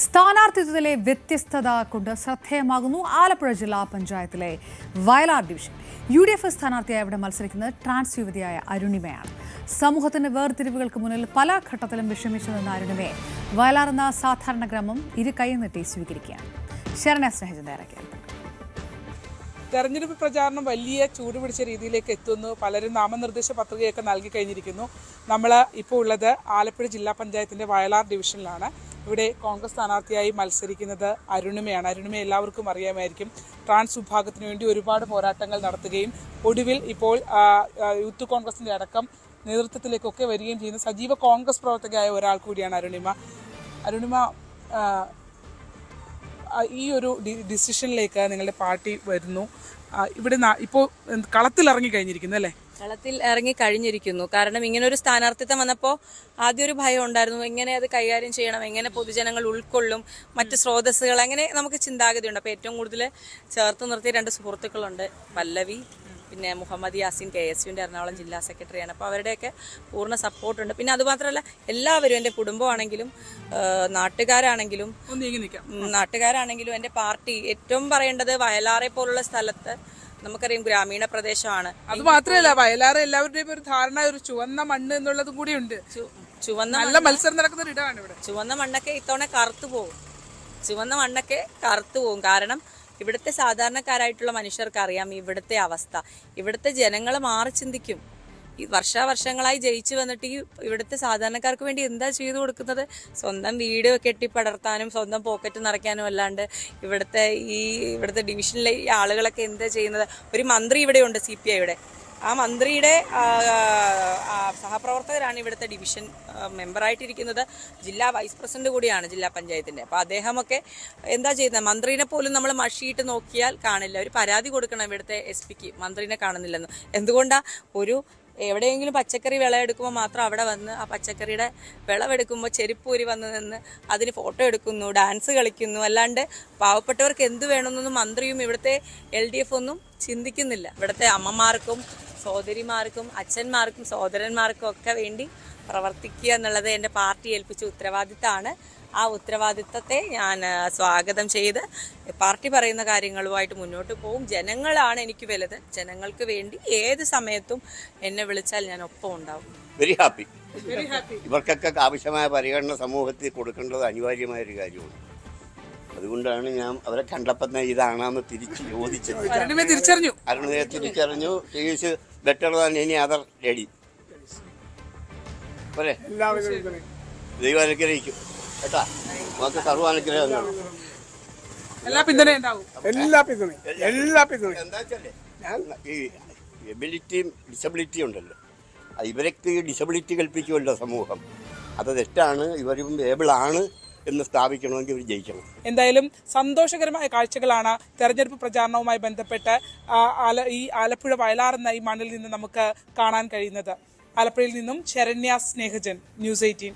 സ്ഥാനാർത്ഥിത്വത്തിലെ വ്യത്യസ്തത കൊണ്ട് ശ്രദ്ധേയമാകുന്നു ആലപ്പുഴ ജില്ലാ പഞ്ചായത്തിലെ വയലാർ ഡിവിഷൻ. UDF സ്ഥാനാർത്ഥിയായി ഇവിടെ മത്സരിക്കുന്നത് ട്രാൻസ് യുവതിയായ അരുണിമയാണ്. സമൂഹത്തിന്റെ വേർതിരിവുകൾക്ക് മുന്നിൽ പല ഘട്ടത്തിലും വിഷമിച്ചു നിന്ന അരുണിമയെ വയലാർ എന്ന സാധാരണ ഗ്രാമം ഇരു കൈ നീട്ടി സ്വീകരിക്കുകയാണ്. ശരണ സ്നേഹജൻ തയ്യാറാക്കിയത്. തെരഞ്ഞെടുപ്പ് പ്രചാരണം വലിയ ചൂടുപിടിച്ച രീതിയിലേക്ക് എത്തുന്നു. പലരും നാമനിർദ്ദേശ പത്രികയൊക്കെ നൽകി കഴിഞ്ഞിരിക്കുന്നു. നമ്മൾ ഇപ്പോൾ ഉള്ളത് ആലപ്പുഴ ജില്ലാ പഞ്ചായത്തിൻ്റെ വയലാർ ഡിവിഷനിലാണ്. ഇവിടെ കോൺഗ്രസ് സ്ഥാനാർത്ഥിയായി മത്സരിക്കുന്നത് അരുണിമയാണ്. അരുണിമ എല്ലാവർക്കും അറിയാമായിരിക്കും. ട്രാൻസ് വിഭാഗത്തിന് വേണ്ടി ഒരുപാട് പോരാട്ടങ്ങൾ നടത്തുകയും ഒടുവിൽ ഇപ്പോൾ യൂത്ത് കോൺഗ്രസിൻ്റെ അടക്കം നേതൃത്വത്തിലേക്കൊക്കെ വരികയും ചെയ്യുന്ന സജീവ കോൺഗ്രസ് പ്രവർത്തകയായ ഒരാൾ കൂടിയാണ് അരുണിമ. അരുണിമ, ഈ ഒരു ഡിസിഷനിലേക്ക് നിങ്ങളുടെ പാർട്ടി വരുന്നു. ഇവിടെ ഇപ്പോൾ കളത്തിൽ ഇറങ്ങി കഴിഞ്ഞിരിക്കുന്നു അല്ലേ? കളത്തിൽ ഇറങ്ങി കഴിഞ്ഞിരിക്കുന്നു. കാരണം ഇങ്ങനെ ഒരു സ്ഥാനാർത്ഥിത്വം വന്നപ്പോൾ ആദ്യം ഒരു ഭയം ഉണ്ടായിരുന്നു. എങ്ങനെ അത് കൈകാര്യം ചെയ്യണം, എങ്ങനെ പൊതുജനങ്ങൾ ഉൾക്കൊള്ളും, മറ്റ് സ്രോതസ്സുകൾ, അങ്ങനെ നമുക്ക് ചിന്താഗതിയുണ്ട്. അപ്പോൾ ഏറ്റവും കൂടുതൽ ചേർത്ത് നിർത്തിയ രണ്ട് സുഹൃത്തുക്കളുണ്ട്, പല്ലവി, പിന്നെ മുഹമ്മദ് യാസിൻ KSUവിൻ്റെ എറണാകുളം ജില്ലാ സെക്രട്ടറിയാണ്. അപ്പോൾ അവരുടെയൊക്കെ പൂർണ്ണ സപ്പോർട്ടുണ്ട്. പിന്നെ അതുമാത്രമല്ല എല്ലാവരും, എൻ്റെ കുടുംബമാണെങ്കിലും നാട്ടുകാരാണെങ്കിലും എൻ്റെ പാർട്ടി, ഏറ്റവും പറയേണ്ടത് വയലാറെ പോലുള്ള സ്ഥലത്ത് നമുക്കറിയാം ഗ്രാമീണ പ്രദേശമാണ്. അത് മാത്രമല്ല വയലാറ് എല്ലാവരുടെയും ഒരു ധാരണ ഒരു ചുവന്ന മണ്ണ് എന്നുള്ളതും കൂടി ഉണ്ട്. നല്ല മത്സരം നടക്കുന്ന ഒരു ഇടമാണ് ഇവിടെ. ചുവന്ന മണ്ണൊക്കെ ഇത്തവണ കറുത്തു പോകും. കാരണം ഇവിടുത്തെ സാധാരണക്കാരായിട്ടുള്ള മനുഷ്യർക്ക് അറിയാം ഇവിടുത്തെ അവസ്ഥ. ഇവിടുത്തെ ജനങ്ങൾ മാറി ചിന്തിക്കും. ഈ വർഷങ്ങളായി ജയിച്ചു വന്നിട്ട് ഇവിടുത്തെ സാധാരണക്കാർക്ക് വേണ്ടി എന്താ ചെയ്തു കൊടുക്കുന്നത്? സ്വന്തം വീട് കെട്ടിപ്പടർത്താനും സ്വന്തം പോക്കറ്റ് നിറയ്ക്കാനും അല്ലാണ്ട് ഇവിടുത്തെ ഡിവിഷനിലെ ഈ ആളുകളൊക്കെ എന്താ ചെയ്യുന്നത്? ഒരു മന്ത്രി ഇവിടെയുണ്ട്, CPIയുടെ. ആ മന്ത്രിയുടെ സഹപ്രവർത്തകരാണ് ഇവിടുത്തെ ഡിവിഷൻ മെമ്പറായിട്ടിരിക്കുന്നത്. ജില്ലാ വൈസ് പ്രസിഡന്റ് കൂടിയാണ് ജില്ലാ പഞ്ചായത്തിൻ്റെ. അപ്പോൾ അദ്ദേഹമൊക്കെ എന്താ ചെയ്യുന്നത്? മന്ത്രിനെ പോലും നമ്മൾ മഷിയിട്ട് നോക്കിയാൽ കാണില്ല. ഒരു പരാതി കൊടുക്കണം ഇവിടുത്തെ SPക്ക്, മന്ത്രിനെ കാണുന്നില്ലെന്ന്. എന്തുകൊണ്ടാണ്? എവിടെയെങ്കിലും പച്ചക്കറി വിളവെടുക്കുമ്പോൾ മാത്രം അവിടെ വന്ന് ആ പച്ചക്കറിയുടെ വിളവെടുക്കുമ്പോൾ ചെരുപ്പൂരി വന്ന് നിന്ന് അതിന് ഫോട്ടോ എടുക്കുന്നു, ഡാൻസ് കളിക്കുന്നു. അല്ലാണ്ട് പാവപ്പെട്ടവർക്ക് എന്ത് വേണമെന്നൊന്നും മന്ത്രിയും ഇവിടുത്തെ LDF ഒന്നും ചിന്തിക്കുന്നില്ല. ഇവിടുത്തെ അമ്മമാർക്കും സഹോദരിമാർക്കും അച്ഛന്മാർക്കും സഹോദരന്മാർക്കും ഒക്കെ വേണ്ടി പ്രവർത്തിക്കുക എന്നുള്ളത് എൻ്റെ പാർട്ടി ഏൽപ്പിച്ച ഉത്തരവാദിത്തമാണ്. ആ ഉത്തരവാദിത്തത്തെ ഞാൻ സ്വാഗതം ചെയ്ത് പാർട്ടി പറയുന്ന കാര്യങ്ങളുമായിട്ട് മുന്നോട്ട് പോകും. ജനങ്ങളാണ് എനിക്ക് വലുത്. ജനങ്ങൾക്ക് വേണ്ടി ഏത് സമയത്തും എന്നെ വിളിച്ചാൽ ഞാൻ ഒപ്പം ഉണ്ടാവും. Very happy. ഇവർക്കൊക്കെ ആവശ്യമായ പരിഗണന സമൂഹത്തിൽ കൊടുക്കേണ്ടത് അനിവാര്യമായ ഒരു കാര്യമാണ്. അതുകൊണ്ടാണ് ഞാൻ അവരെ കണ്ടപ്പോൾ ഇതാണെന്ന് ചോദിച്ചത്. അരുണിനെ തിരിച്ചറിഞ്ഞു. Better than any other lady. പോരെ, ദൈവം അനുഗ്രഹിക്കും കേട്ടാ. നമുക്ക് സർവ്വാനുഗ്രഹങ്ങൾ, എല്ലാ പിന്തുണയും ഉണ്ടാവും. എന്താ വെച്ചല്ലേ, ഈ എബിലിറ്റിയും ഡിസബിലിറ്റിയും ഉണ്ടല്ലോ, ഇവരൊക്കെ ഡിസബിലിറ്റി കൽപ്പിക്കുമല്ലോ സമൂഹം. അത് തെറ്റാണ്. ഇവരും ഏബിളാണ് എന്ന് സ്ഥാപിക്കണമെങ്കിൽ ഇവർ ജയിക്കണം. എന്തായാലും സന്തോഷകരമായ കാഴ്ചകളാണ് തെരഞ്ഞെടുപ്പ് പ്രചാരണവുമായി ബന്ധപ്പെട്ട് ഈ ആലപ്പുഴ വയലാർ എന്ന ഈ മണ്ണിൽ നിന്ന് നമുക്ക് കാണാൻ കഴിയുന്നത്. ആലപ്പുഴയിൽ നിന്നും ശരണ്യ സ്നേഹജൻ, News 18.